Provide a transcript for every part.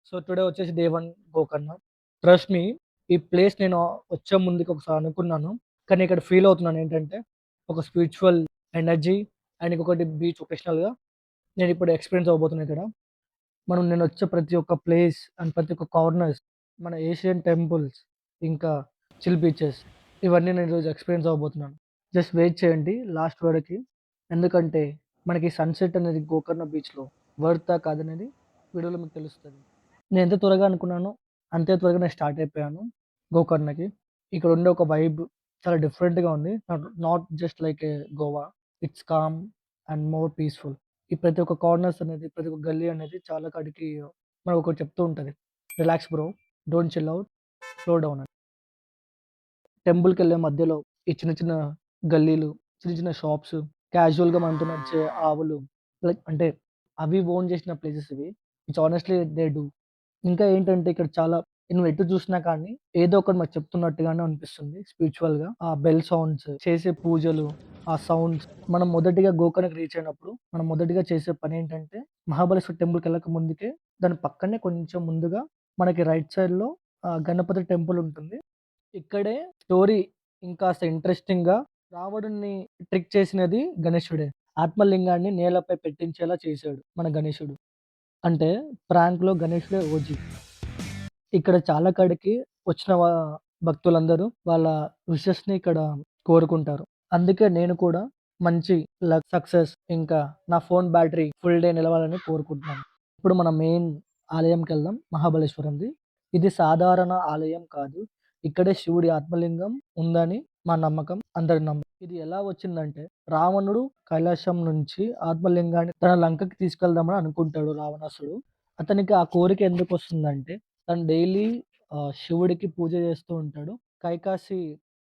So, today వచ్చేసి day 1 Gokarna. Trust me ఈ place నేను వచ్చే ముందుకి ఒకసారి అనుకున్నాను. కానీ ఇక్కడ ఫీల్ అవుతున్నాను ఏంటంటే, ఒక స్పిరిచువల్ ఎనర్జీ అండ్ ఇంకొకటి బీచ్ ఒకేషనల్‌గా నేనిప్పుడు ఎక్స్‌పీరియన్స్ అవ్వబోతున్నా ఇక్కడ. నేనొచ్చే ప్రతి ఒక్క ప్లేస్ అండ్ ప్రతి ఒక్క కార్నర్స్, మన ఏషియన్ టెంపుల్స్, ఇంకా చిల్ బీచెస్ ఇవన్నీ నేను ఈరోజు ఎక్స్‌పీరియన్స్ అవ్వబోతున్నాను. జస్ట్ వెయిట్ చేయండి లాస్ట్ వరకి. ఎందుకంటే మనకి సన్‌సెట్ అనేది గోకర్ణ బీచ్‌లో వర్తా కాదనేది వీడియోలో మీకు తెలుస్తది. నేనెంత త్వరగా అనుకున్నానో, అంతే త్వరగా నేను స్టార్ట్ అయిపోయాను గోకర్ణకి. ఇక్కడుండే ఒక వైబ్ చాలా డిఫరెంట్‌గా ఉంది. Not just like a Goa. It's calm and more peaceful. ఈ ప్రతి ఒక్క కార్నర్స్ అనేది, ప్రతి ఒక్క గల్లీ అనేది చాలా కాడికి మనకొకటి చెప్తూ ఉంటది. Relax bro, don't chill out, slow down అని. టెంపుల్‌కెళ్ళే మధ్యలో ఈ చిన్న చిన్న గల్లీలు, చిన్న చిన్న షాప్స్, క్యాజువల్‌గా మనతో నడిచే ఆవులు, లైక్ అంటే అవి ఓన్ చేసిన ప్లేసెస్ ఇవి. Which honestly they do. ఇంకా ఏంటంటే ఇక్కడ చాలా నువ్వు ఎటు చూసినా కానీ ఏదో ఒకటి మాకు చెప్తున్నట్టుగానే అనిపిస్తుంది స్పిరిచువల్‌గా. ఆ బెల్ సౌండ్స్, చేసే పూజలు, ఆ సౌండ్స్. మనం మొదటిగా గోకర్ణకి రీచ్ అయినప్పుడు మనం మొదటిగా చేసే పనేంటంటే మహాబలేశ్వర్ టెంపుల్‌కెళ్ళక ముందుకే దాని పక్కనే కొంచెం ముందుగా మనకి రైట్ సైడ్‌లో గణపతి టెంపుల్ ఉంటుంది. ఇక్కడే స్టోరీ ఇంకాస్త ఇంట్రెస్టింగ్‌గా రావణుడిని ట్రిక్ చేసినది గణేశుడే. ఆత్మలింగాన్ని నేలపై పెట్టించేలా చేశాడు మన గణేశుడు. అంటే ప్రాంక్‌లో గణేశుడే ఓజీ. ఇక్కడ చాలా కాడికి వచ్చిన భక్తులందరూ వాళ్ళ విషెస్‌ని ఇక్కడ కోరుకుంటారు. అందుకే నేను కూడా మంచి లక్, సక్సెస్ ఇంకా నా ఫోన్ బ్యాటరీ ఫుల్ డే నిలవాలని కోరుకుంటున్నాను. ఇప్పుడు మన మెయిన్ ఆలయంకెళ్దాం మహాబలేశ్వరంది. ఇది సాధారణ ఆలయం కాదు. ఇక్కడే శివుడి ఆత్మలింగం ఉందని మా నమ్మకం. అందరి నమ్మకం. ఇది ఎలా వచ్చిందంటే రావణుడు కైలాసం నుంచి ఆత్మలింగాన్ని తన లంకకి తీసుకెళ్దామని అనుకుంటాడు రావణాసుడు. అతనికి ఆ కోరిక ఎందుకొస్తుందంటే తను డైలీ శివుడికి పూజ చేస్తూ ఉంటాడు. కైకాసి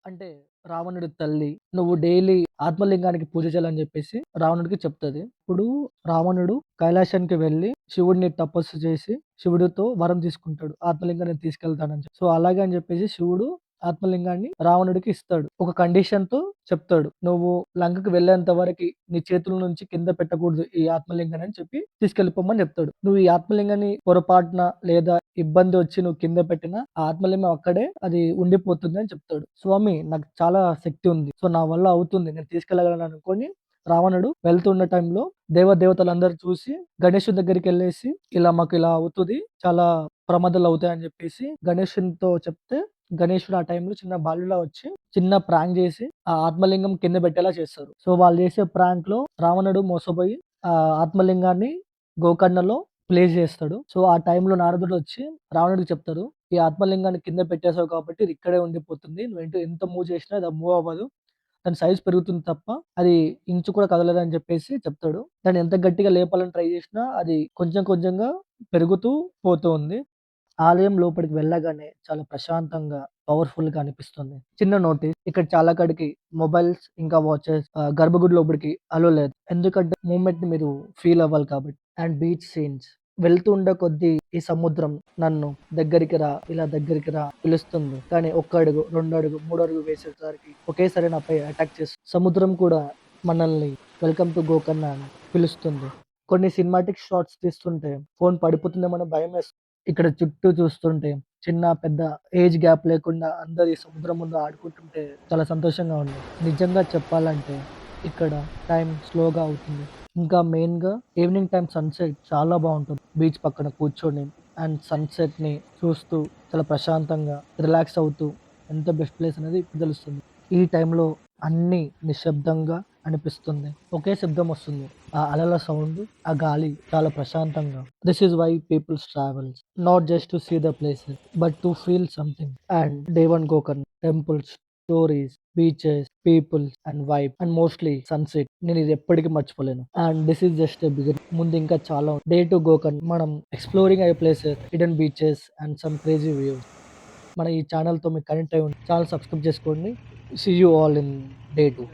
అంటే రావణుడి తల్లి, "నువ్వు డైలీ ఆత్మలింగానికి పూజ చేయాలని" చెప్పేసి రావణుడికి చెప్తది. ఇప్పుడు రావణుడు కైలాసానికి వెళ్లి శివుడిని తపస్సు చేసి శివుడితో వరం తీసుకుంటాడు. ఆత్మలింగాన్ని తీసుకెళ్తానని చెప్పి. సో, అలాగే అని చెప్పేసి శివుడు ఆత్మలింగాన్ని రావణుడికి ఇస్తాడు. ఒక కండిషన్‌తో చెప్తాడు. "నువ్వు లంకకి వెళ్ళేంత వరకి నీ చేతుల నుంచి కింద పెట్టకూడదు ఈ ఆత్మలింగాన్ని" అని చెప్పి తీసుకెళ్ళిపోమని చెప్తాడు. నువ్వు ఈ ఆత్మలింగాన్ని పొరపాటున లేదా ఇబ్బంది వచ్చి నువ్వు కింద పెట్టినా ఆ ఆత్మలింగం అక్కడే అది ఉండిపోతుంది అని చెప్తాడు. స్వామి నాకు చాలా శక్తి ఉంది. సో, నా వల్ల అవుతుంది. నేను తీసుకెళ్ళగలను అనుకోని రావణుడు వెళ్తున్న టైంలో దేవదేవతలందరూ చూసి గణేశుడి దగ్గరికెళ్ళేసి ఇలా మాకు ఇలా అవుతది. చాలా ప్రమాదాలు అవుతాయని చెప్పేసి గణేశునితో చెప్తే గణేశుడు ఆ టైంలో చిన్న బాలుడిలా వచ్చి చిన్న ప్రాంక్ చేసి ఆ ఆత్మలింగం కింద పెట్టేలా చేస్తారు. సో, వాళ్ళు చేసే ప్రాంక్‌లో రావణుడు మోసపోయి ఆ ఆత్మలింగాన్ని గోకర్ణలో ప్లేస్ చేస్తాడు. సో, ఆ టైంలో నారదుడొచ్చి రావణుడికి చెప్తారు. "ఈ ఆత్మలింగాన్ని కింద పెట్టేసావు కాబట్టి ఇది ఇక్కడే ఉండిపోతుంది. నువ్వు ఎంత మూవ్ చేసినా అది మూవ్ అవ్వదు. దాని సైజ్ పెరుగుతుంది తప్ప అది ఇంచు కూడా కదలదని" చెప్పేసి చెప్తాడు. దాన్ని ఎంత గట్టిగా లేపాలని ట్రై చేసినా అది కొంచెం కొంచెంగా పెరుగుతూ పోతూ ఉంది. ఆలయం లోపలికి వెళ్ళగానే చాలా ప్రశాంతంగా, పవర్‌ఫుల్‌గా అనిపిస్తుంది. చిన్న నోటీస్ ఇక్కడ చాలా కాడికి మొబైల్స్ ఇంకా వాచెస్ గర్భగుడి లోపలికి అలో లేదు. ఎందుకంటే మూవ్‌మెంట్‌ని మీరు ఫీల్ అవ్వాలి కాబట్టి. అండ్ బీచ్ సీన్స్ వెళ్తూ ఉండే కొద్దీ ఈ సముద్రం నన్ను దగ్గరికి రా, ఇలా దగ్గరికి రా పిలుస్తుంది. కానీ ఒక్క అడుగు, 2 అడుగు, 3 అడుగు వేసేసరికి ఒకేసారి నాపై అటాక్ చేస్తుంది. సముద్రం కూడా మనల్ని వెల్కమ్ టు గోకర్ణ అని పిలుస్తుంది. కొన్ని సినిమాటిక్ షాట్స్ తీస్తుంటే ఫోను పడిపోతుందేమో భయమేస్తుంది. ఇక్కడ చుట్టూ చూస్తుంటే చిన్న, పెద్ద ఏజ్ గ్యాప్ లేకుండా అందరూ ఈ సముద్రం ముందు ఆడుకుంటుంటే చాలా సంతోషంగా ఉంది. నిజంగా చెప్పాలంటే ఇక్కడ టైం స్లోగా అవుతుంది. ఇంకా మెయిన్‌గా ఈవినింగ్ టైమ్ సన్‌సెట్ చాలా బావుంటుంది. బీచ్ పక్కన కూర్చొని అండ్ సన్‌సెట్‌ని చూస్తూ చాలా ప్రశాంతంగా రిలాక్స్ అవుతూ ఎంత బెస్ట్ ప్లేస్ అనేది ఇప్పుడు తెలుస్తుంది. ఈ టైంలో అన్నీ నిశ్శబ్దంగా అనిపిస్తుంది. ఒకే శబ్దం వస్తుంది. ఆ అలల సౌండ్, ఆ గాలి చాలా ప్రశాంతంగా. This is why peoples travels. Not just to see the places but to feel something. And day 1 Gokarna temples, stories, beaches, people and vibe and mostly sunset. నేను ఇది ఎప్పటికి మర్చిపోలేను. And this is just a beginning. ముందు ఇంకా చాలా ఉంది. Day 2 Gokarna మనం exploring అయ్యే places, hidden beaches and some crazy views. మన ఈ ఛానెల్‌తో మీరు కనెక్ట్ అయ్యి ఛానెల్ సబ్స్క్రైబ్ చేసుకోండి. See you all in day 2.